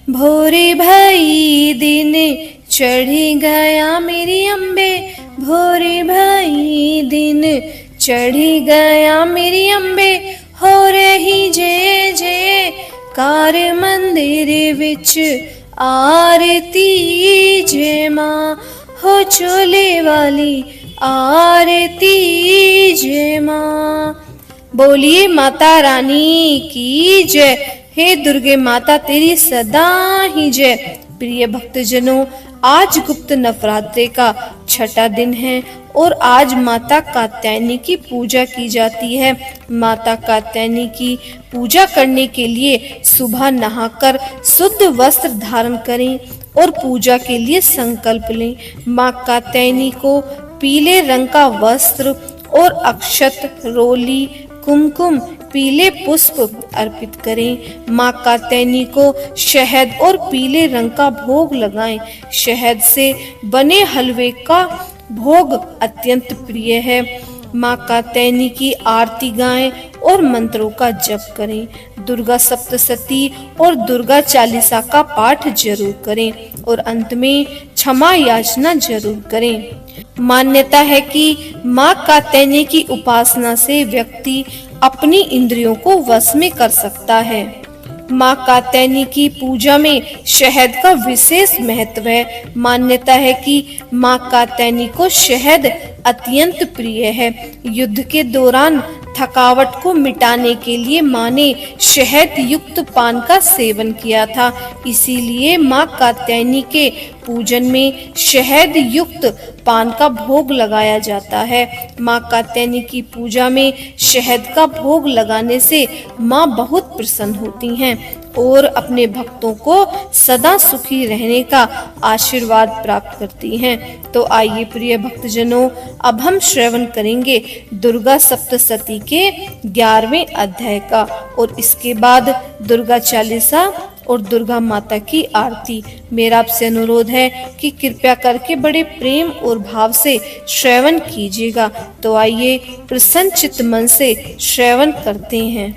भोरे भाई दिन चढ़ी गया मेरी अम्बे, भोरे भाई दिन चढ़ी गया मेरी अम्बे, हो रही जय जय कार मंदिर विच आरती जय माँ, हो चोले वाली आरती जय माँ। बोलिए माता रानी की जय। हे दुर्गे माता तेरी सदा ही जय। प्रिय भक्तजनों, आज गुप्त नवरात्रे का छठा दिन है और आज माता कात्यायनी की पूजा की जाती है। माता कात्यायनी की पूजा करने के लिए सुबह नहाकर शुद्ध वस्त्र धारण करें और पूजा के लिए संकल्प लें। माँ कात्यायनी को पीले रंग का वस्त्र और अक्षत, रोली, कुमकुम, पीले पुष्प अर्पित करें। माँ कात्यायनी को शहद और पीले रंग का भोग लगाएं। शहद से बने हलवे का भोग अत्यंत प्रिय है। माँ कात्यायनी की आरती गाएं और मंत्रों का जप करें। दुर्गा सप्तशती और दुर्गा चालीसा का पाठ जरूर करें और अंत में क्षमा याचना जरूर करें। मान्यता है कि माँ कात्यायनी की उपासना से व्यक्ति अपनी इंद्रियों को वश में कर सकता है। माँ कात्यायनी की पूजा में शहद का विशेष महत्व है। मान्यता है कि माँ कात्यायनी को शहद अत्यंत प्रिय है। युद्ध के दौरान थकावट को मिटाने के लिए माँ ने शहद युक्त पान का सेवन किया था। इसीलिए माँ कात्यायनी के पूजन में शहद युक्त पान का भोग लगाया जाता है। माँ कात्यायनी की पूजा में शहद का भोग लगाने से माँ बहुत प्रसन्न होती हैं और अपने भक्तों को सदा सुखी रहने का आशीर्वाद प्राप्त करती हैं। तो आइए प्रिय भक्तजनों, अब हम श्रवण करेंगे दुर्गा सप्तशती के 11वें अध्याय का और इसके बाद दुर्गा चालीसा और दुर्गा माता की आरती। मेरा आपसे अनुरोध है कि कृपया करके बड़े प्रेम और भाव से श्रवण कीजिएगा। तो आइए प्रसन्न चित्त मन से श्रवण करते हैं।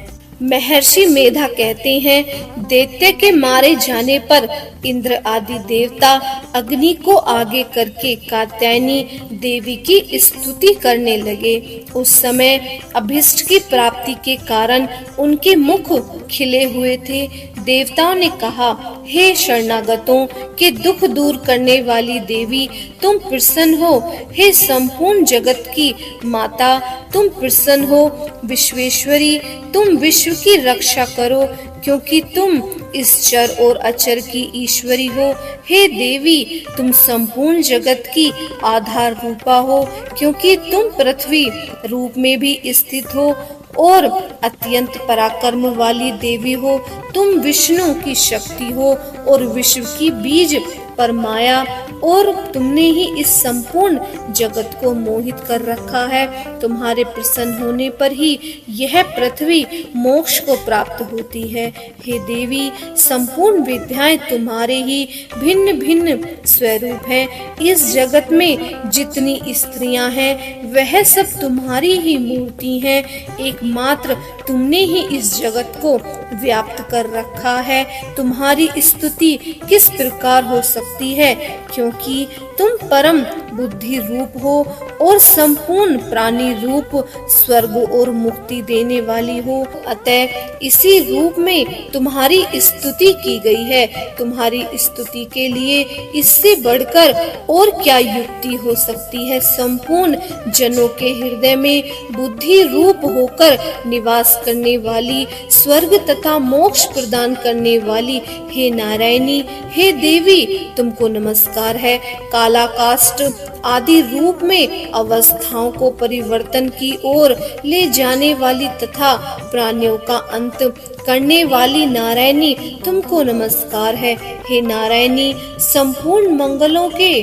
महर्षि मेधा कहते हैं, दैत्य के मारे जाने पर इंद्र आदि देवता अग्नि को आगे करके कात्यायनी देवी की स्तुति करने लगे। उस समय अभिष्ट की प्राप्ति के कारण उनके मुख खिले हुए थे। देवताओं ने कहा, हे शरणागतों के दुख दूर करने वाली देवी, तुम प्रसन्न हो। हे संपूर्ण जगत की माता, तुम प्रसन्न हो। विश्वेश्वरी, तुम विश्व की रक्षा करो, क्योंकि तुम इस चर और अचर की ईश्वरी हो। हे देवी, तुम संपूर्ण जगत की आधार रूपा हो, क्योंकि तुम पृथ्वी रूप में भी स्थित हो और अत्यंत पराक्रम वाली देवी हो। तुम विष्णु की शक्ति हो और विश्व की बीज पर माया, और तुमने ही इस संपूर्ण जगत को मोहित कर रखा है। तुम्हारे प्रसन्न होने पर ही यह पृथ्वी मोक्ष को प्राप्त होती है। हे देवी, संपूर्ण विद्याएं तुम्हारे ही भिन्न भिन्न स्वरूप है। इस जगत में जितनी स्त्रियां हैं वह सब तुम्हारी ही मूर्ति हैं। एकमात्र तुमने ही इस जगत को व्याप्त कर रखा है। तुम्हारी स्तुति किस प्रकार हो सकती है, क्योंकि तुम परम बुद्धि रूप हो और संपूर्ण प्राणी रूप स्वर्ग और मुक्ति देने वाली हो। अतः इसी रूप में तुम्हारी स्तुति की गई है। तुम्हारी स्तुति के लिए इससे बढ़कर और क्या युक्ति हो सकती है। संपूर्ण जनों के हृदय में बुद्धि रूप होकर निवास करने वाली, स्वर्ग तथा मोक्ष प्रदान करने वाली, हे नारायणी, हे देवी, तुमको नमस्कार है। काला काष्ठ आदि रूप में अवस्थाओं को परिवर्तन की ओर ले जाने वाली तथा प्राणियों का अंत करने वाली नारायणी, तुमको नमस्कार है। हे नारायणी, संपूर्ण मंगलों के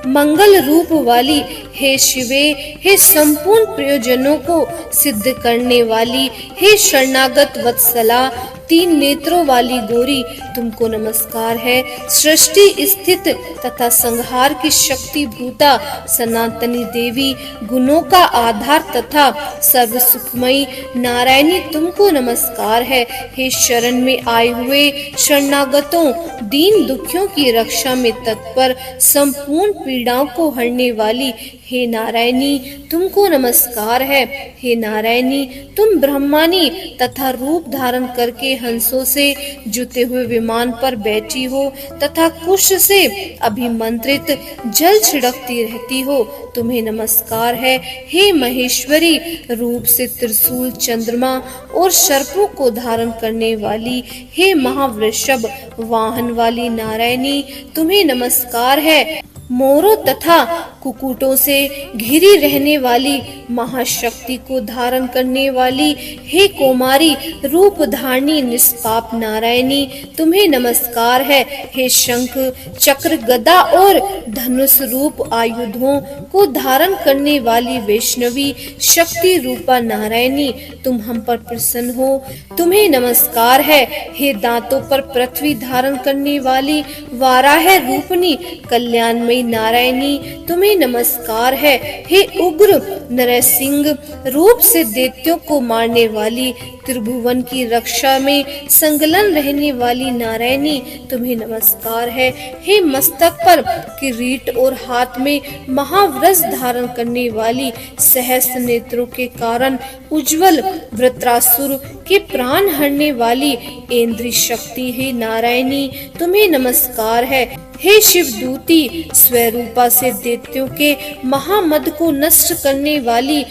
मंगल रूप वाली, हे शिवे, हे संपूर्ण प्रयोजनों को सिद्ध करने वाली, हे शरणागत वत्सला, तीन नेत्रों वाली गौरी, तुमको नमस्कार है। सृष्टि स्थित तथा संहार की शक्ति भूता सनातनी देवी, गुणों का आधार तथा सर्व सुखमयी नारायणी, तुमको नमस्कार है। हे शरण में आए हुए शरणागतों, दीन दुखियों की रक्षा में तत्पर, संपूर्ण पीड़ाओं को हरने वाली, हे नारायणी, तुमको नमस्कार है। हे नारायणी, तुम ब्रह्मानी तथा रूप धारण करके हंसों से जुते हुए विमान पर बैठी हो तथा कुश से अभिमंत्रित जल छिड़कती रहती हो, तुम्हें नमस्कार है। हे महेश्वरी, रूप से त्रिशूल, चंद्रमा और सर्पों को धारण करने वाली, हे महावृषभ वाहन वाली नारायणी, तुम्हें नमस्कार है। मोरों तथा कुकुटों से घिरी रहने वाली, महाशक्ति को धारण करने वाली, हे कौमारी, रूप धारणी निष्पाप नारायणी, तुम्हें नमस्कार है। हे शंख, चक्र, गदा और धनुष रूप आयुधों को धारण करने वाली वैष्णवी शक्ति रूपा नारायणी, तुम हम पर प्रसन्न हो, तुम्हें नमस्कार है। हे दांतों पर पृथ्वी धारण करने वाली वाराह रूपनी कल्याणमयी नारायणी, तुम्हें नमस्कार है। हे उग्र नरसिंह, रूप से दैत्यों को मारने वाली, त्रिभुवन की रक्षा में संलग्न रहने वाली नारायणी, तुम्हें नमस्कार है। हे मस्तक पर किरीट और हाथ में महावज्र धारण करने वाली, सहस्त्र नेत्रों के कारण उज्जवल वृत्रासुर के प्राण हरने वाली इंद्रिय शक्ति, हे नारायणी, तुम्हें नमस्कार है। हे शिवदूती, स्वरूपा से दैत्यों के महामद को नष्ट करने वाली,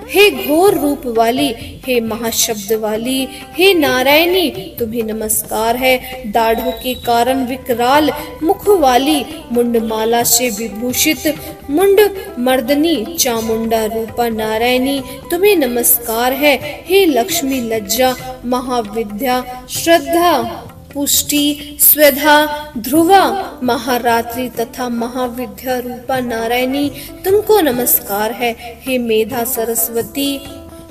हे घोर रूप वाली, हे महाशब्द वाली, हे नारायणी, तुम्हें नमस्कार है। दाढ़ों के कारण विकराल मुख वाली, मुंडमाला से विभूषित मुंड मर्दनी चामुंडा रूपा नारायणी, तुम्हें नमस्कार है। हे लक्ष्मी, लज्जा, महाविद्या, श्रद्धा, पुष्टि, स्वधा, ध्रुवा, महारात्रि तथा महाविद्या रूपा नारायणी, तुमको नमस्कार है। हे मेधा सरस्वती,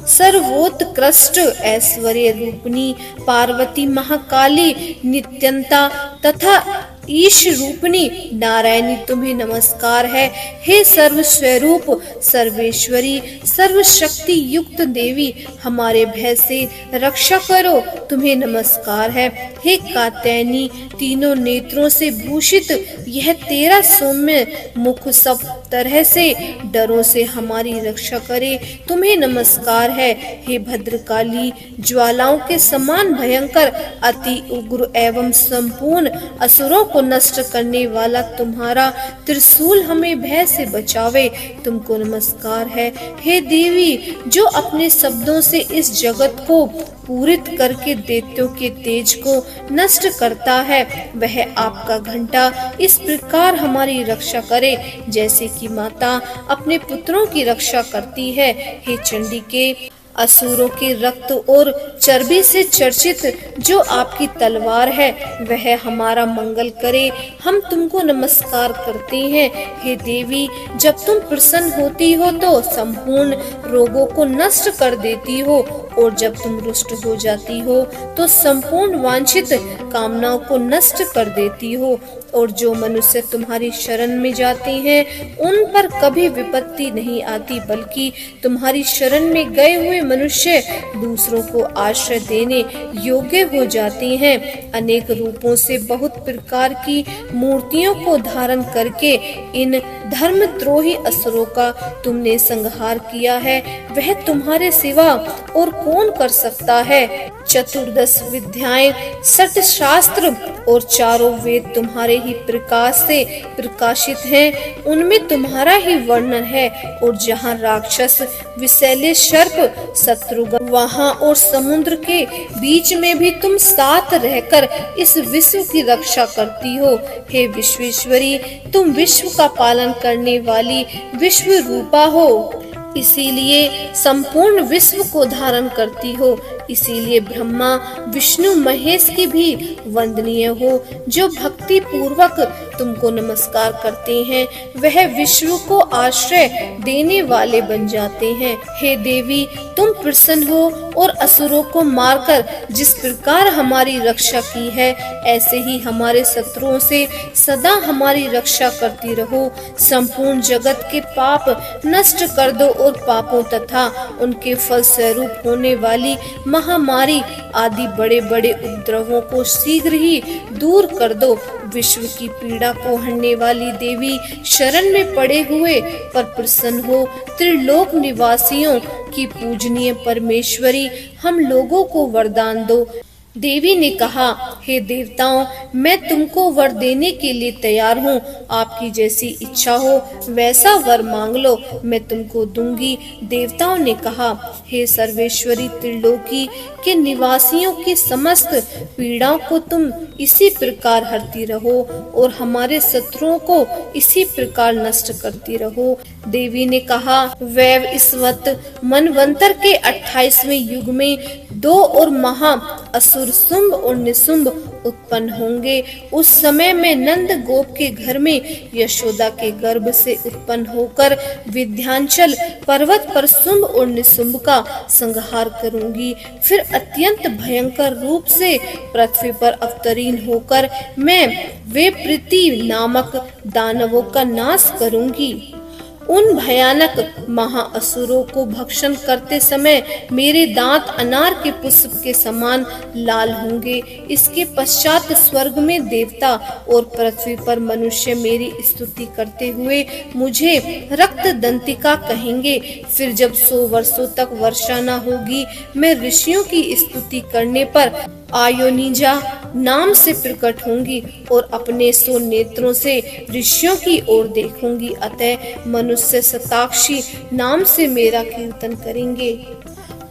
सर्वोत्कृष्ट ऐश्वर्य रूपनी पार्वती, महाकाली, नित्यंता तथा ईश रूपनी नारायणी, तुम्हें नमस्कार है। हे सर्व स्वरूप, सर्वेश्वरी, सर्वशक्ति युक्त देवी, हमारे भय से रक्षा करो, तुम्हें नमस्कार है। हे कात्यायनी, तीनों नेत्रों से भूषित यह तेरा सौम्य मुख सब तरह से डरों से हमारी रक्षा करे, तुम्हें नमस्कार है। हे भद्रकाली, ज्वालाओं के समान भयंकर, अति उग्र एवं संपूर्ण असुरों को नष्ट करने वाला तुम्हारा त्रिशूल हमें भय से बचावे, तुमको नमस्कार है। हे देवी, जो अपने शब्दों से इस जगत को पूरित करके दैत्यों के तेज को नष्ट करता है, वह आपका घंटा इस प्रकार हमारी रक्षा करे जैसे कि माता अपने पुत्रों की रक्षा करती है। हे चंडिके, असुरों के रक्त और चर्बी से चर्चित जो आपकी तलवार है, वह हमारा मंगल करे, हम तुमको नमस्कार करते हैं। हे देवी, जब तुम प्रसन्न होती हो तो संपूर्ण रोगों को नष्ट कर देती हो, और जब तुम रुष्ट हो जाती हो तो संपूर्ण वांछित कामनाओं को नष्ट कर देती हो, और जो मनुष्य तुम्हारी शरण में जाते हैं उन पर कभी विपत्ति नहीं आती, बल्कि तुम्हारी शरण में गए हुए मनुष्य दूसरों को आश्रय देने योग्य हो जाते हैं। अनेक रूपों से बहुत प्रकार की मूर्तियों को धारण करके इन धर्मद्रोही असुरों का तुमने संहार किया है, वह तुम्हारे सिवा और कौन कर सकता है। चतुर्दश विद्याएं, सत शास्त्र और चारों वेद तुम्हारे ही प्रकाश से प्रकाशित हैं, उनमें तुम्हारा ही वर्णन है। और जहाँ राक्षस, विषैले सर्प, शत्रुघ्न, वहाँ और समुद्र के बीच में भी तुम साथ रहकर इस विश्व की रक्षा करती हो। हे विश्वेश्वरी, तुम विश्व का पालन करने वाली विश्व रूपा हो, इसीलिए संपूर्ण विश्व को धारण करती हो। इसीलिए ब्रह्मा, विष्णु, महेश की भी वंदनीय हो, जो भक्ति पूर्वक तुमको नमस्कार करते हैं वह विष्णु को आश्रय देने वाले बन जाते हैं। हे देवी, तुम प्रसन्न हो और असुरों को मारकर जिस प्रकार हमारी रक्षा की है, ऐसे ही हमारे शत्रुओं से सदा हमारी रक्षा करती रहो। संपूर्ण जगत के पाप नष्ट कर दो और पापों तथा उनके फल स्वरूप होने वाली महामारी आदि बड़े बड़े उपद्रवों को शीघ्र ही दूर कर दो। विश्व की पीड़ा को हरने वाली देवी, शरण में पड़े हुए पर प्रसन्न हो। त्रिलोक निवासियों की पूजनीय परमेश्वरी, हम लोगों को वरदान दो। देवी ने कहा, हे देवताओं, मैं तुमको वर देने के लिए तैयार हूँ। आपकी जैसी इच्छा हो वैसा वर मांग लो, मैं तुमको दूंगी। देवताओं ने कहा, हे सर्वेश्वरी त्रिलोकी के निवासियों की समस्त पीड़ाओं को तुम इसी प्रकार हरती रहो और हमारे शत्रुओं को इसी प्रकार नष्ट करती रहो। देवी ने कहा, वैव इसवत मनवंतर के 28वें युग में दो और महा असुर शुंभ और निशुंभ उत्पन्न होंगे। उस समय मैं नंद गोप के घर में यशोदा के गर्भ से उत्पन्न होकर विंध्याचल पर्वत पर शुंभ और निशुंभ का संहार करूंगी। फिर अत्यंत भयंकर रूप से पृथ्वी पर अवतीर्ण होकर मैं वेप्रति नामक दानवों का नाश करूंगी। उन भयानक महाअसुरों को भक्षण करते समय मेरे दांत अनार के पुष्प के समान लाल होंगे। इसके पश्चात स्वर्ग में देवता और पृथ्वी पर मनुष्य मेरी स्तुति करते हुए मुझे रक्त दंतिका कहेंगे। फिर जब 100 वर्षों तक वर्षा न होगी, मैं ऋषियों की स्तुति करने पर आयोनिजा नाम से प्रकट होंगी और अपने 100 नेत्रों से ऋषियों की ओर देखूंगी। अतः मनुष्य शताक्षी नाम से मेरा कीर्तन करेंगे।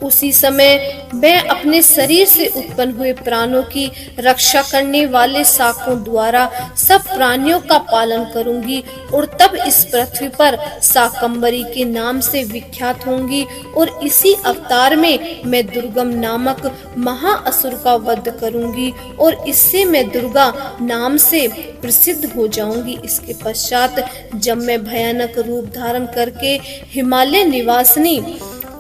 उसी समय मैं अपने शरीर से उत्पन्न हुए प्राणों की रक्षा करने वाले शाखों द्वारा सब प्राणियों का पालन करूंगी और तब इस पृथ्वी पर शाकंभरी के नाम से विख्यात होंगी और इसी अवतार में मैं दुर्गम नामक महाअसुर का वध करूंगी और इससे मैं दुर्गा नाम से प्रसिद्ध हो जाऊंगी। इसके पश्चात जब मैं भयानक रूप धारण करके हिमालय निवासिनी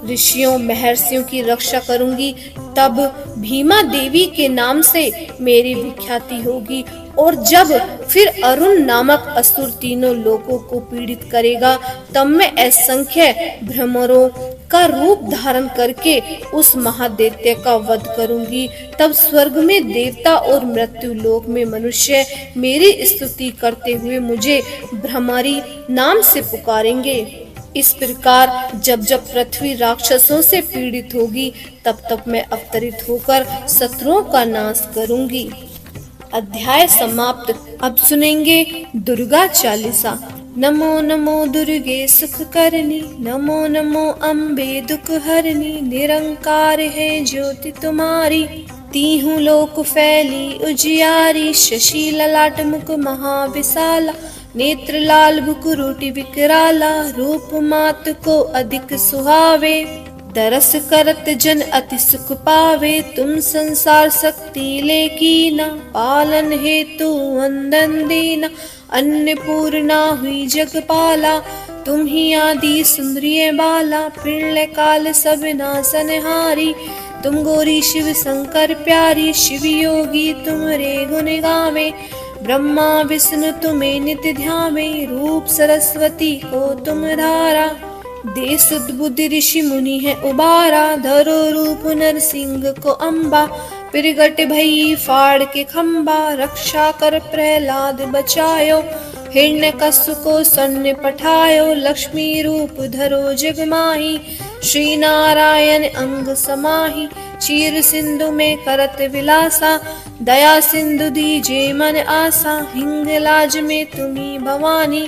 ऋषियों महर्षियों की रक्षा करूंगी, तब भीमा देवी के नाम से मेरी विख्याति होगी। और जब फिर अरुण नामक असुर तीनों लोगों को पीड़ित करेगा, तब मैं असंख्य भ्रमरों का रूप धारण करके उस महादैत्य का वध करूंगी। तब स्वर्ग में देवता और मृत्यु लोक में मनुष्य मेरी स्तुति करते हुए मुझे भ्रमरी नाम से पुकारेंगे। इस प्रकार जब जब पृथ्वी राक्षसों से पीड़ित होगी, तब तब मैं अवतरित होकर शत्रुओं का नाश करूंगी। अध्याय समाप्त। अब सुनेंगे दुर्गा चालीसा। नमो नमो दुर्गे सुख करनी, नमो नमो अम्बे दुख हरनी, निरंकार है ज्योति तुम्हारी, तीहूं लोक फैली उजियारी, शशि ललाट मुख महाविशाला, नेत्र लाल भुकुरुटि विकराला, रूप मात को अधिक सुहावे, दरस करत जन अति सुख पावे, तुम संसार शक्ति लेकीना, पालन हेतु वंदन दीना, अन्नपूर्णा हुई जगपाला, तुम ही आदि सुंदरी बाला, प्रलय काल सब नासनहारी, तुम गौरी शिव शंकर प्यारी, शिव योगी तुमरे गुण गावे, ब्रह्मा विष्णु तुम्हें नित्य ध्यावे, रूप सरस्वती को तुम धारा, दे सुध बुद्धि ऋषि मुनि है उबारा, धरो रूप नरसिंह को अम्बा, प्रगट भई फाड़ के खम्बा, रक्षा कर प्रहलाद बचायो, हिरण्यकश्यप को सन्न पठायो, लक्ष्मी रूप धरो जग माही, श्री नारायण अंग समाही, चीर सिंधु में करत विलासा, दया सिंधु दीजे मन आसा, हिंगलाज में तुम्ही भवानी,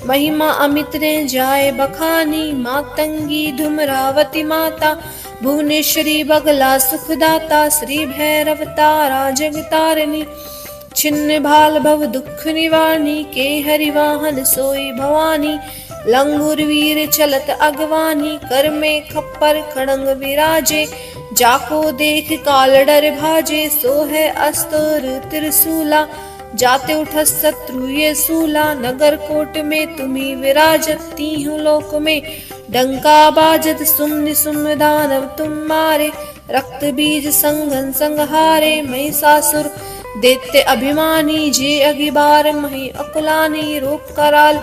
महिमा अमित ने जाए बखानी, मातंगी धुमरावती माता, भुवनेश्वरी बगला सुखदाता, श्री भैरव तारा जगतारिणी, छिन्न भाल भव दुख निवारणी, के हरिवाहन सोई भवानी, लंगुर वीर चलत अगवानी, कर में खप्पर खड़ंग विराजे, जाको देख काल डर भाजे, सो है अस्त्र त्रिशूला, जाते उठत शत्रु ये सूला, नगर कोट में तुम्ही विराजत तीहूं लोक में। डंका बाजत सुम निसुम दानव तुम मारे, रक्त बीज संघन संहारे। महिषासुर दैत्य अभिमानी, जे अगिबार मही अकुलानी। रूप कराल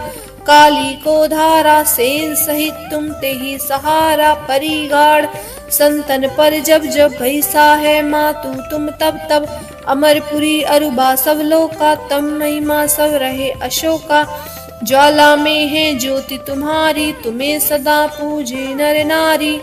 काली को धारा, सेन सहित तुम ते ही सहारा। परिगाड़ संतन पर जब जब भैसा है मातु तुम तब तब। अमरपुरी अरुबा सब लोका, तम महिमा सब रहे अशोका। ज्वाला में है ज्योति तुम्हारी, तुम्हें सदा पूजे नर नारी।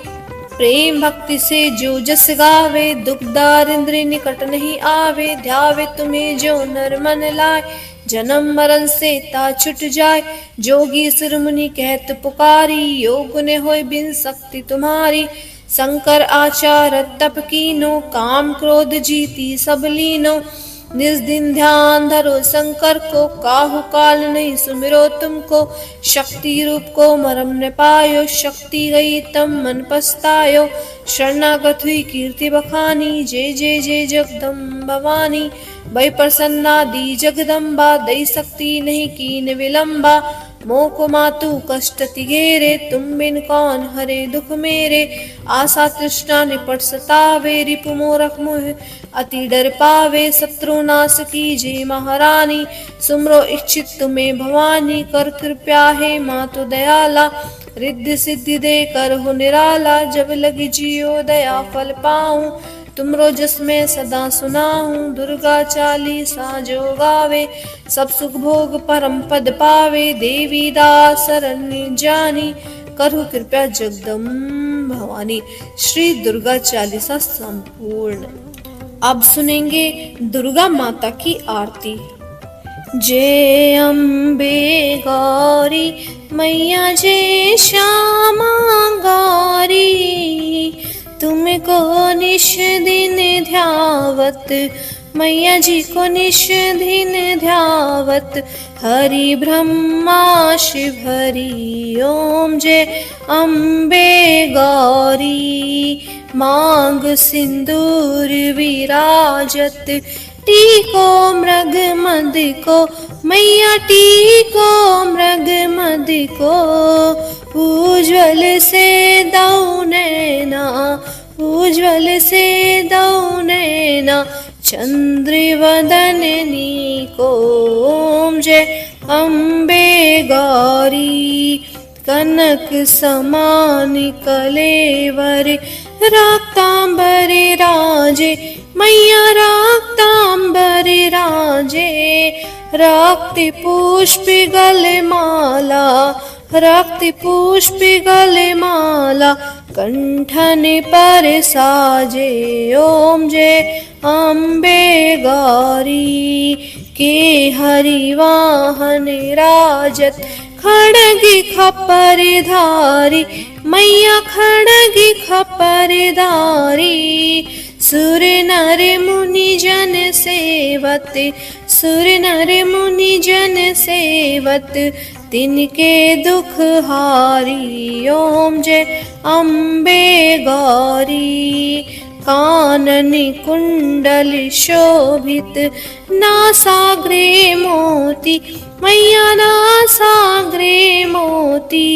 प्रेम भक्ति से जो जस गावे, दुख दारिद्र निकट नहीं आवे। ध्यावे तुम्हें जो नर मन लाए, जन्म मरण से ता छुट जाए। जोगी सुर मुनि कहत पुकारी, योग ने होय बिन शक्ति तुम्हारी। शंकर आचार तप कीनो, काम क्रोध जीती सब लीनो। निज दिन ध्यान धरो शंकर को, काहू काल नहीं सुमिरो तुमको। शक्ति रूप को मरम न पायो, शक्ति गई तम मन पछतायो। शरणागत हुई कीर्ति बखानी, जय जय जय जगदम्ब भवानी। भय प्रसन्ना दी जगदम्बा, दई शक्ति नहीं कीन विलंबा। मोको मातु कष्ट तिगेरे, तुम बिन कौन हरे दुख मेरे। आशा तृष्णा निपट सतावे, रिपु मोरख मोह अति डर पावे। शत्रु नाश कीजे महारानी, सुमरो इच्छित तुम्हें भवानी। कर कृपया है मातु दयाला, रिद्धि सिद्धि दे कर हो निराला। जब लगी जियो दया फल पाऊं, तुमरो जस में सदा सुनाऊं। दुर्गा चालीसा जो गावे, सब सुख भोग परम पद पावे। देवी दास शरण्य जानी, करहु कृपया जगदम्ब भवानी। श्री दुर्गा चालीसा संपूर्ण। अब सुनेंगे दुर्गा माता की आरती। जय अम्बे गौरी मैया, जय श्यामा गौरी। तुमको निश दिन ध्यावत, मैया जी को निश दिन ध्यावत। हरि ब्रह्मा शिव हरि ओम, जय अम्बे गौरी। मांग सिंदूर विराजत, टीको मृग मद को, मैया टीको मृग मद को। उज्ज्वल से दौ नैना, उज्ज्वल से दौ नैना। चंद्र वदननी को, ओम जय अम्बे गौरी। कनक समान कलेवर, रक्तांबर राजे, मैया रक्तांबर राजे। रक्त पुष्प गल माला, रक्त पुष्प गल माला। कंठन पर साजे, ओम जय अम्बे गौरी। के हरि वाहन राजत, खड़ग खपर धारी, मैया खड़ग खपर धारी। सुर नर मुनि जन सेवत, सुर नर मुनि जन सेवत। तिनके दुख हारी, ओम जय अम्बे गौरी। कानन कुंडल शोभित, नासाग्रे मोती, मैया नासाग्रे मोती।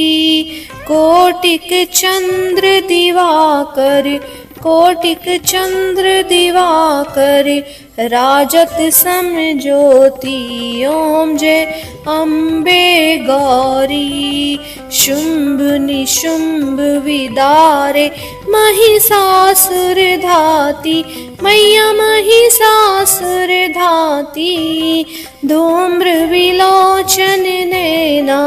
कोटिक चंद्र दिवाकर, कोटिक चंद्र दिवाकर। राजत सम ज्योति, ओम जय अम्बे गौरी। शुंभ निशुंभ विदारे, महिषासुर धाती, मैया महिषासुर धाती। धूम्र विलोचन नैना,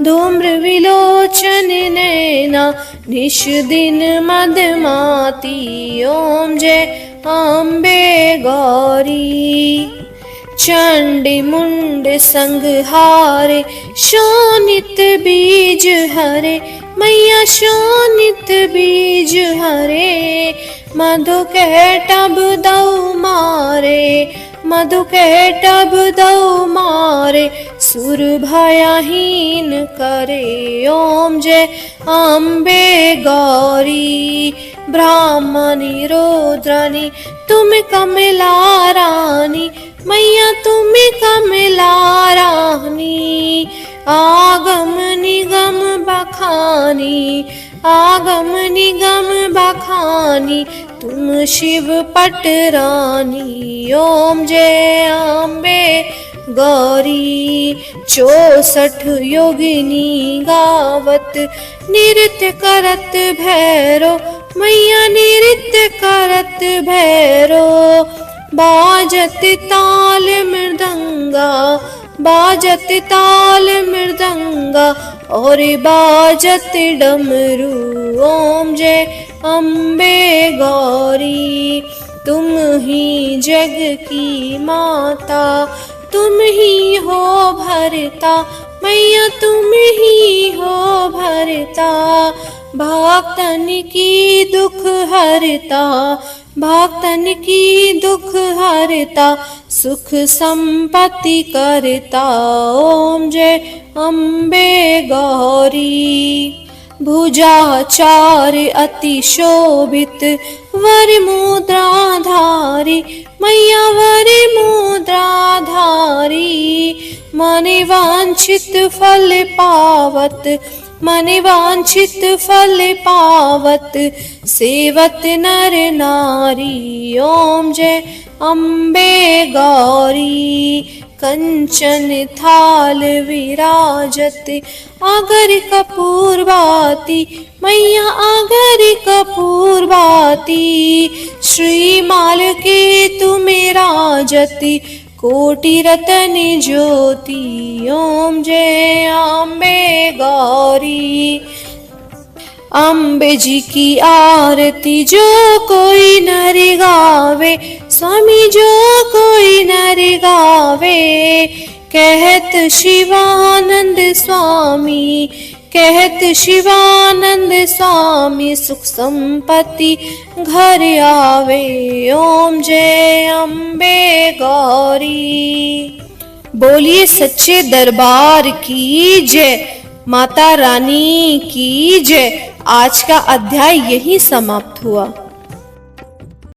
धूम्र विलोचन नैना। निश दिन मदमाती, ओम जय अम्बे गौरी। चंडी मुंड संहारे, शोणित बीज हरे, मैया शोणित बीज हरे। मधु कैटभ दौ मारे, मधु कैटभ दौ मारे। सुर भयहीन करे, ओम जय अम्बे गौरी। ब्राह्मणी रुद्राणी, तुम कमला रानी, मैया तुम कमला रानी, आगम निगम बखानी, आगम निगम बखानी, तुम शिव पटरानी। ओम जय अम्बे गौरी। 64 योगिनी गावत, नृत्य करत भैरो, मैया नृत्य करत भैरो। बाजत ताल मृदंगा, बाजत ताल मृदंगा, और बाजत डमरू। ओम जय अम्बे गौरी। तुम ही जग की माता, तुम ही हो भरता, मैया तुम ही हो भरता। भक्तन की दुख हरता, भक्तन की दुख हरता, सुख संपत्ति करता। ओम जय अम्बे गौरी। भुजाचार अति शोभित, वर मुद्राधारी, मैया वर मुद्राधारी। मने वांछित फल पावत, मने वांछित फल पावत, सेवत नर नारी। ओम जय अम्बे गौरी। कंचन थाल विराजत, आगर कपूर बाती, मैया आगर कपूर बाती। श्रीमाल के तुम्हें राजती, कोटि रतन ज्योति। ओम जय अम्बे गौरी। अम्बे जी की आरती जो कोई नर गावे, स्वामी जो कोई नर गावे। कहत शिवानंद स्वामी, कहत शिवानंद स्वामी, सुख संपत्ति घर आवे। ओम जय अम्बे गौरी। बोलिए सच्चे दरबार की जय, माता रानी की जय। आज का अध्याय यही समाप्त हुआ।